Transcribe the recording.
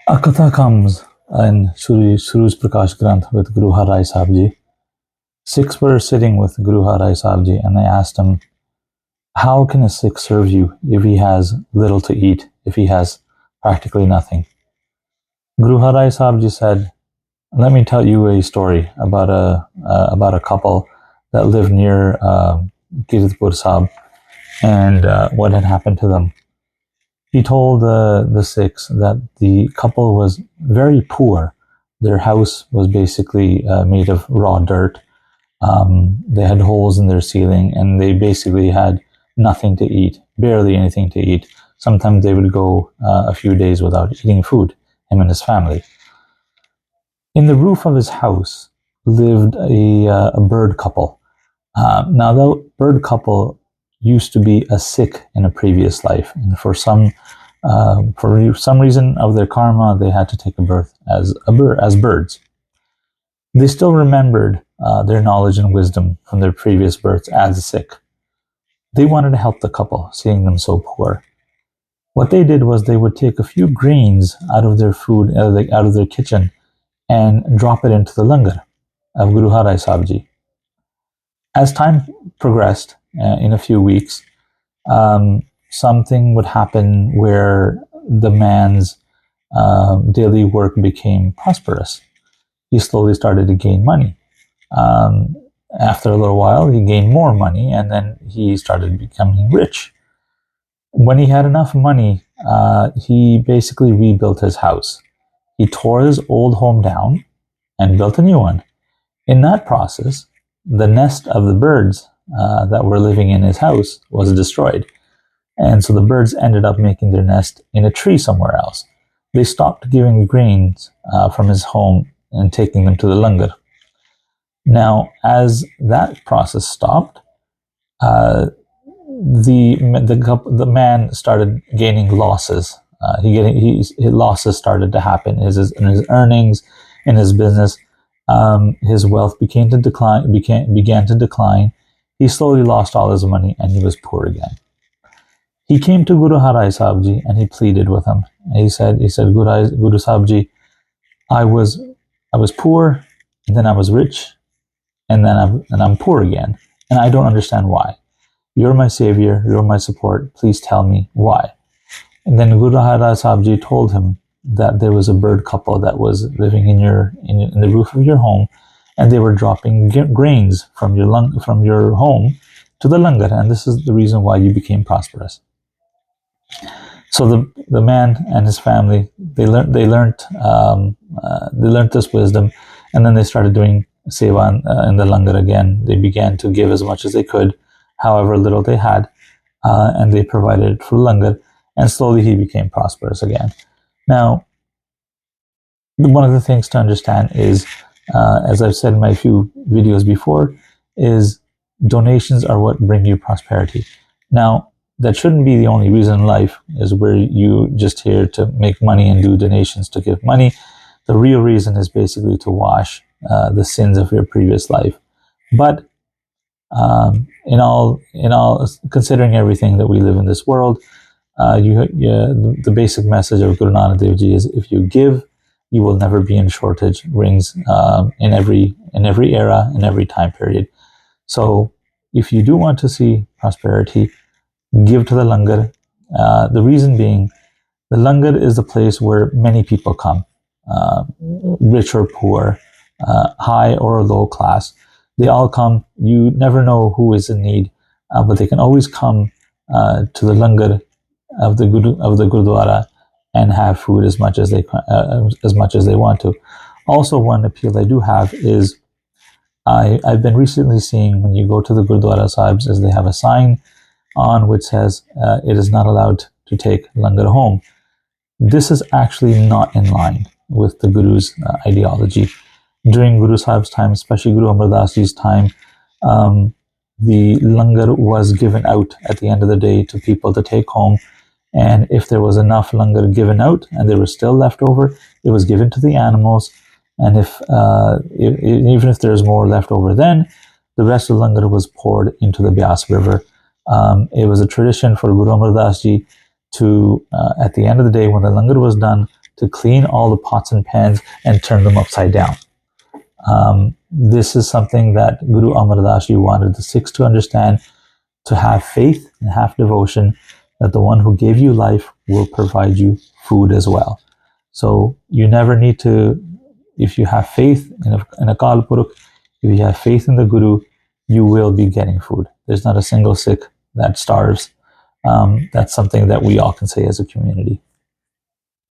A katha comes in Suru's Prakash Granth with Guru Har Rai Sahib ji. Sikhs were sitting with Guru Har Rai Sahib ji and they asked him, how can a Sikh serve you if he has little to eat, if he has practically nothing? Guru Har Rai Sahib ji said, let me tell you a story about a couple that lived near Gurupurshotam and what had happened to them. He told the Sikhs that the couple was very poor. Their house was basically made of raw dirt. They had holes in their ceiling, and they basically had nothing to eat, barely anything to eat. Sometimes they would go a few days without eating food, him and his family. In the roof of his house lived a bird couple. Now, the bird couple used to be a Sikh in a previous life, and for some reason of their karma, they had to take a birth as birds. They still remembered their knowledge and wisdom from their previous births as a Sikh. They wanted to help the couple, seeing them so poor. What they did was they would take a few grains out of their food, out of their kitchen, and drop it into the langar of Guru Har Rai Sahib ji. As time progressed, in a few weeks, something would happen where the man's daily work became prosperous. He slowly started to gain money. After a little while, he gained more money, and then he started becoming rich. When he had enough money, he basically rebuilt his house. He tore his old home down and built a new one. In that process, the nest of the birds that were living in his house was destroyed. And so the birds ended up making their nest in a tree somewhere else. They stopped giving the grains from his home and taking them to the langar. Now, as that process stopped, the man started gaining losses. Losses started to happen in his earnings, in his business. His wealth began to decline. He slowly lost all his money, and he was poor again. He came to Guru Har Rai Sahib ji and he pleaded with him. He said, Guru Sahib ji, I was poor, and then I was rich, and then I'm poor again, and I don't understand why. You're my savior, you're my support. Please tell me why. And then Guru Har Rai Sahib ji told him that there was a bird couple that was living in the roof of your home, and they were dropping grains from your home to the langar, and this is the reason why you became prosperous. So the man and his family, they learned this wisdom, and then they started doing seva in the langar again. They began to give as much as they could, however little they had, and they provided it for langar, and slowly he became prosperous again. Now, one of the things to understand is, as I've said in my few videos before, is donations are what bring you prosperity. Now, that shouldn't be the only reason in life, is where you just here to make money and do donations to give money. The real reason is basically to wash the sins of your previous life. But in all, considering everything that we live in this world, the basic message of Guru Nanak Dev Ji is, if you give, you will never be in shortage. Rings in every era, in every time period. So if you do want to see prosperity, give to the langar. The reason being, the langar is the place where many people come, rich or poor, high or low class. They all come. You never know who is in need, but they can always come to the langar of the Gurudwara and have food as much as they want to. Also, one appeal I do have is, I've been recently seeing, when you go to the Gurudwara Sahibs, is they have a sign on which says it is not allowed to take langar home. This is actually not in line with the Guru's ideology. During Guru Sahib's time, especially Guru Amardas ji's time, the langar was given out at the end of the day to people to take home. And if there was enough langar given out and there was still left over, it was given to the animals. And even if there's more left over, then the rest of the langar was poured into the Bias River. It was a tradition for Guru Amardas ji to, at the end of the day, when the langar was done, to clean all the pots and pans and turn them upside down. This is something that Guru Amardas wanted the Sikhs to understand, to have faith and have devotion that the one who gave you life will provide you food as well. So you never need to, if you have faith in a Akal Purukh, if you have faith in the Guru, you will be getting food. There's not a single Sikh that starves. That's something that we all can say as a community.